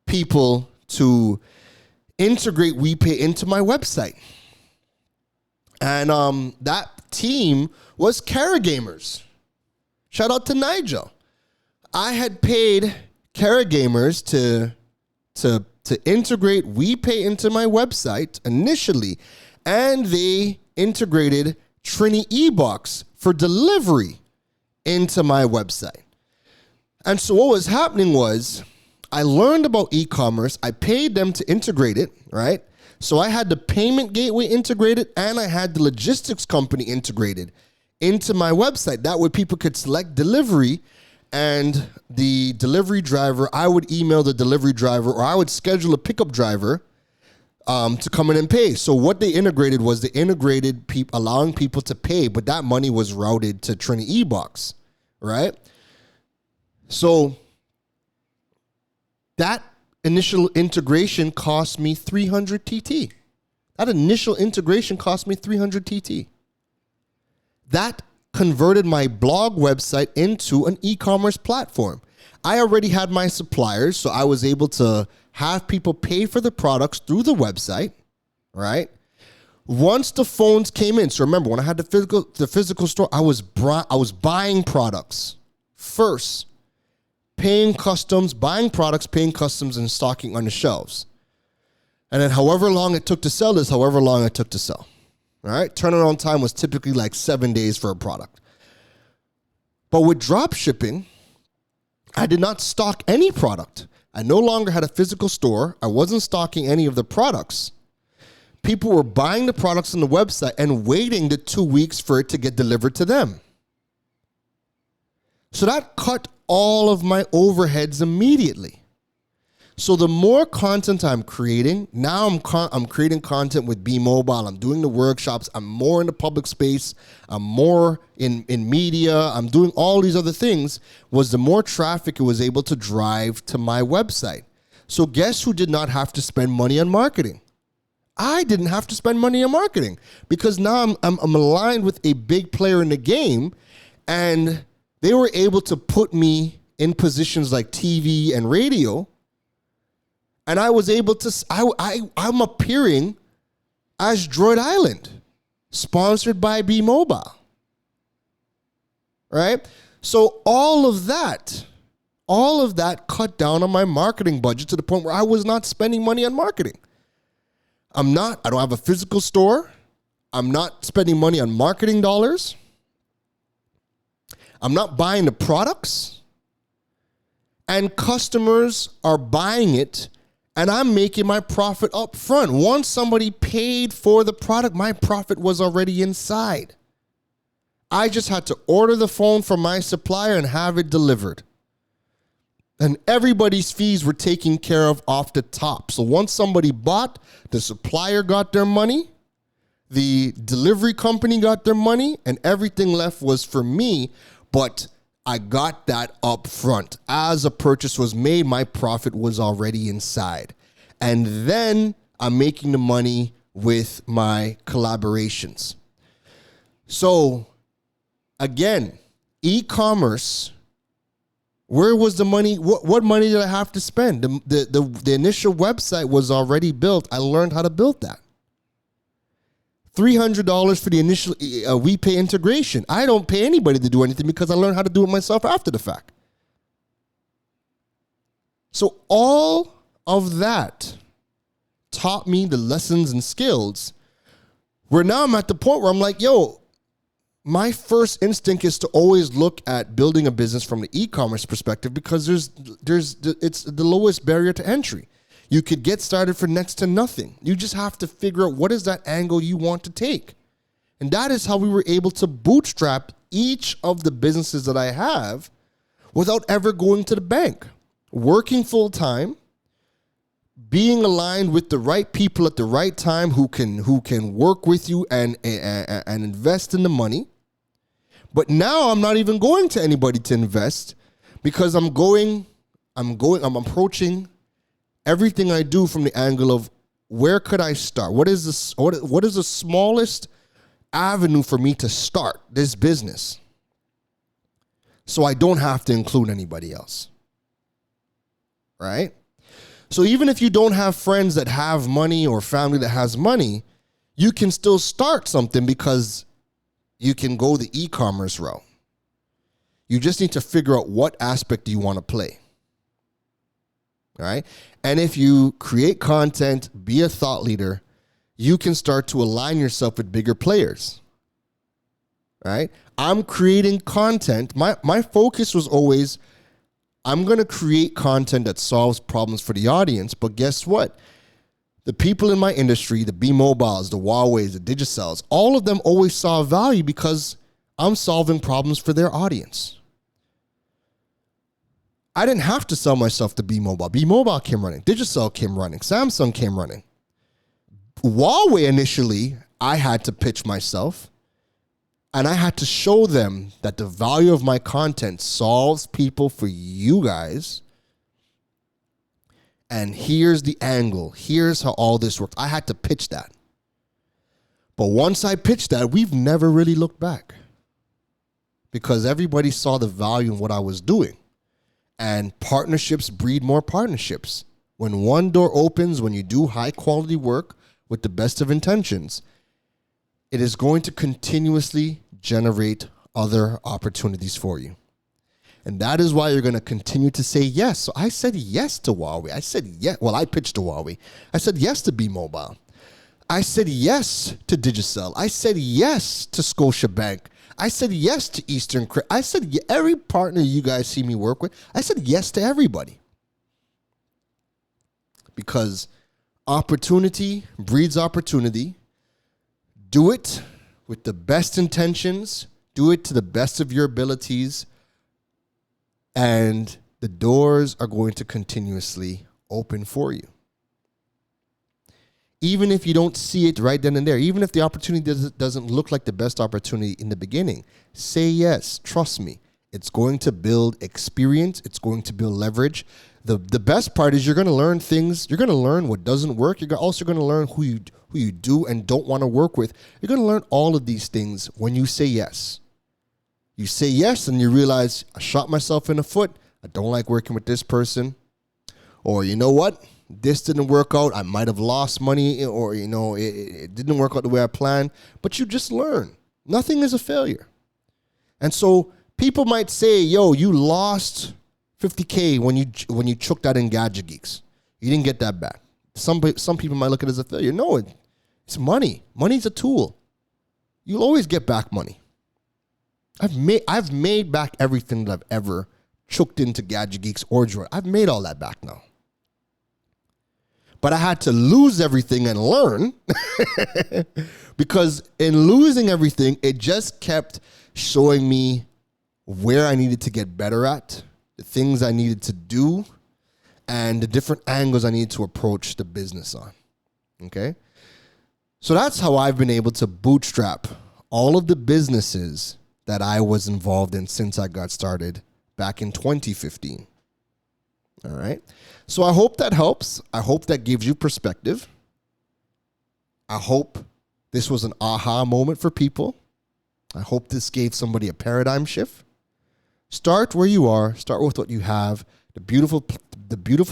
[SPEAKER 2] people to integrate WePay into my website. And that team was Cara Gamers. Shout out to Nigel. I had paid Cara Gamers to integrate WePay into my website initially, and they integrated Trini eBox for delivery into my website. And so what was happening was I learned about e-commerce. I paid them to integrate it, right? So I had the payment gateway integrated and I had the logistics company integrated into my website. That way people could select delivery, and the delivery driver, I would email the delivery driver, or I would schedule a pickup driver to come in and pay. So what they integrated was allowing people to pay, but that money was routed to Trini eBox, right? So that initial integration cost me 300 TT. That initial integration cost me 300 TT. That converted my blog website into an e-commerce platform. I already had my suppliers, so I was able to have people pay for the products through the website, right? Once the phones came in, so remember, when I had the physical store, I was buying products first, paying customs, buying products, paying customs, and stocking on the shelves. And then however long it took to sell is however long it took to sell. All right? Turnaround time was typically like 7 days for a product. But with drop shipping, I did not stock any product. I no longer had a physical store. I wasn't stocking any of the products. People were buying the products on the website and waiting the 2 weeks for it to get delivered to them. So that cut all of my overheads immediately. So the more content I'm creating, now I'm creating content with B Mobile. I'm doing the workshops. I'm more in the public space. I'm more in media. I'm doing all these other things. Was the more traffic it was able to drive to my website. So guess who did not have to spend money on marketing? I didn't have to spend money on marketing because now I'm aligned with a big player in the game, and they were able to put me in positions like TV and radio. And I was able to, I'm appearing as Droid Island, sponsored by B Mobile. Right? So all of that cut down on my marketing budget to the point where I was not spending money on marketing. I don't have a physical store. I'm not spending money on marketing dollars. I'm not buying the products. And customers are buying it, and I'm making my profit up front. Once somebody paid for the product, my profit was already inside. I just had to order the phone from my supplier and have it delivered. And everybody's fees were taken care of off the top. So once somebody bought, the supplier got their money, the delivery company got their money, and everything left was for me. But I got that up front. As a purchase was made, my profit was already inside. And then I'm making the money with my collaborations. So again, e-commerce, where was the money? What money did I have to spend? The initial website was already built. I learned how to build that. $300 for the initial WePay integration. I don't pay anybody to do anything because I learned how to do it myself after the fact. So all of that taught me the lessons and skills where now I'm at the point where I'm like, yo, my first instinct is to always look at building a business from the e-commerce perspective, because it's the lowest barrier to entry. You could get started for next to nothing. You just have to figure out what is that angle you want to take. And that is how we were able to bootstrap each of the businesses that I have without ever going to the bank. Working full time, being aligned with the right people at the right time who can work with you and invest in the money. But now I'm not even going to anybody to invest, because I'm approaching everything I do from the angle of where could I start? What is the smallest avenue for me to start this business so I don't have to include anybody else? Right? So even if you don't have friends that have money or family that has money, you can still start something because you can go the e-commerce route. You just need to figure out what aspect do you want to play. All right? And if you create content, be a thought leader, you can start to align yourself with bigger players. All right? I'm creating content. My focus was always, I'm going to create content that solves problems for the audience. But guess what? The people in my industry, the B-Mobiles, the Huawei's, the Digicels, all of them always saw value because I'm solving problems for their audience. I didn't have to sell myself to B-Mobile. B-Mobile came running. Digicel came running. Samsung came running. Huawei initially, I had to pitch myself. And I had to show them that the value of my content solves people for you guys. And here's the angle. Here's how all this works. I had to pitch that. But once I pitched that, we've never really looked back, because everybody saw the value in what I was doing. And partnerships breed more partnerships. When one door opens, when you do high quality work with the best of intentions, it is going to continuously generate other opportunities for you. And that is why you're going to continue to say yes. So I said yes to Huawei. I said yes. Well, I pitched to Huawei. I said yes to B-Mobile. I said yes to Digicel. I said yes to Scotiabank. I said yes to Eastern. I said every partner you guys see me work with, I said yes to everybody. Because opportunity breeds opportunity. Do it with the best intentions. Do it to the best of your abilities. And the doors are going to continuously open for you. Even if you don't see it right then and there, even if the opportunity doesn't look like the best opportunity in the beginning, say yes. Trust me. It's going to build experience. It's going to build leverage. The best part is you're going to learn things. You're going to learn what doesn't work. You're also going to learn who you do and don't want to work with. You're going to learn all of these things when you say yes. You say yes and you realize, I shot myself in the foot. I don't like working with this person. Or you know what? This didn't work out. I might have lost money, or it didn't work out the way I planned. But you just learn. Nothing is a failure. And so people might say, yo, you lost $50K when you chucked that in Gadget Geeks. You didn't get that back. Some people might look at it as a failure. No, it's money. Money's a tool. You'll always get back money. I've made back everything that I've ever chucked into Gadget Geeks or Droid. I've made all that back now. But I had to lose everything and learn because in losing everything, it just kept showing me where I needed to get better at, the things I needed to do, and the different angles I needed to approach the business on. Okay? So that's how I've been able to bootstrap all of the businesses that I was involved in since I got started back in 2015. All right. So I hope that helps. I hope that gives you perspective. I hope this was an aha moment for people. I hope this gave somebody a paradigm shift. Start where you are. Start with what you have. The beautiful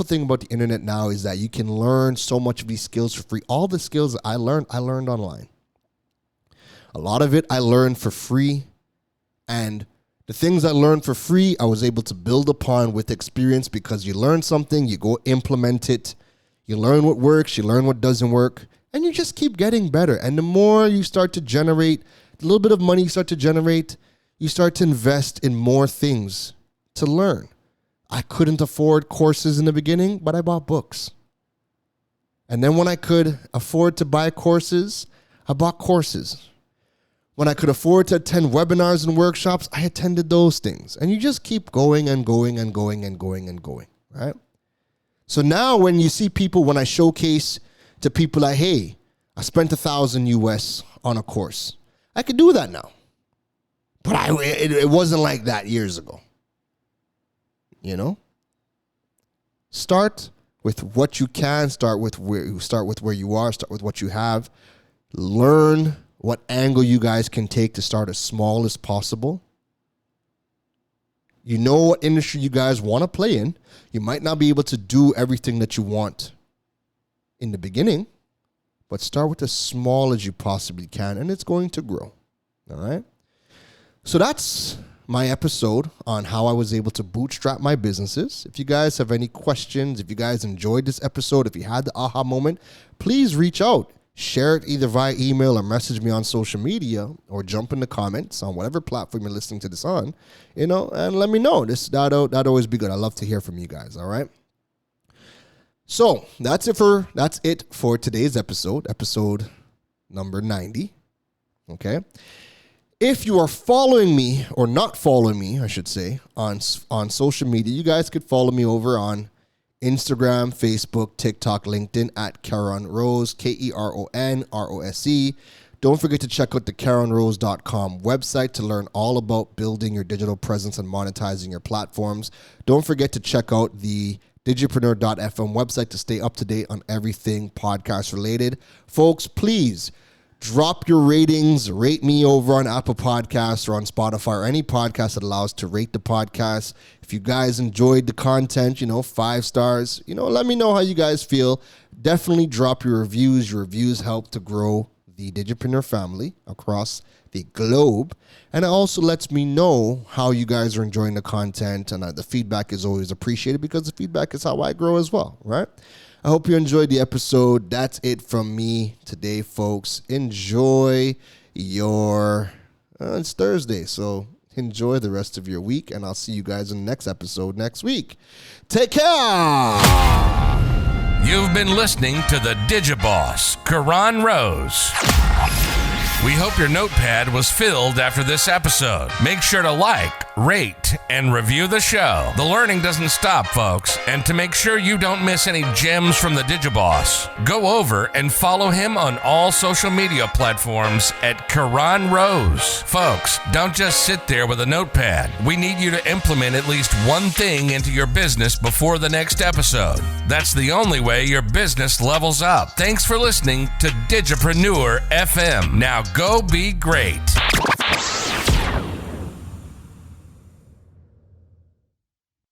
[SPEAKER 2] thing about the internet now is that you can learn so much of these skills for free. All the skills that I learned online. A lot of it I learned for free. And the things I learned for free, I was able to build upon with experience, because you learn something, you go implement it, you learn what works, you learn what doesn't work, and you just keep getting better. And the more you start to generate the little bit of money you start to generate, you start to invest in more things to learn. I couldn't afford courses in the beginning, but I bought books. And then when I could afford to buy courses, I bought courses. When I could afford to attend webinars and workshops, I attended those things. And you just keep going and going and going and going and going, right? So now when you see people, when I showcase to people like, hey, I spent $1,000 US on a course. I could do that now. But it wasn't like that years ago. You know? Start with what you can, start with where you are, start with what you have. Learn what angle you guys can take to start as small as possible. You know what industry you guys want to play in. You might not be able to do everything that you want in the beginning, but start with as small as you possibly can, and it's going to grow. All right? So that's my episode on how I was able to bootstrap my businesses. If you guys have any questions, if you guys enjoyed this episode, if you had the aha moment, please reach out. Share it either via email or message me on social media or jump in the comments on whatever platform you're listening to this on, and let me know. That'd always be good. I love to hear from you guys, all right? So that's it for today's episode number 90, okay? If you are following me, or not following me, I should say, on social media, you guys could follow me over on Instagram, Facebook, TikTok, LinkedIn at Keron Rose, KeronRose. Don't forget to check out the KeronRose.com website to learn all about building your digital presence and monetizing your platforms. Don't forget to check out the Digipreneur.fm website to stay up to date on everything podcast related. Folks, please drop your ratings. Rate me over on Apple Podcasts or on Spotify or any podcast that allows to rate the podcast. If you guys enjoyed the content, 5 stars, let me know how you guys feel. Definitely drop your reviews. Your reviews help to grow the Digipreneur family across the globe. And it also lets me know how you guys are enjoying the content. And the feedback is always appreciated because the feedback is how I grow as well, right? I hope you enjoyed the episode. That's it from me today, folks. Enjoy your... it's Thursday, so enjoy the rest of your week, and I'll see you guys in the next episode next week. Take care!
[SPEAKER 1] You've been listening to the Digiboss, Keron Rose. We hope your notepad was filled after this episode. Make sure to like, rate, and review the show. The learning doesn't stop, folks. And to make sure you don't miss any gems from the Digiboss, go over and follow him on all social media platforms at Keron Rose. Folks, don't just sit there with a notepad. We need you to implement at least one thing into your business before the next episode. That's the only way your business levels up. Thanks for listening to Digipreneur FM. Now go be great.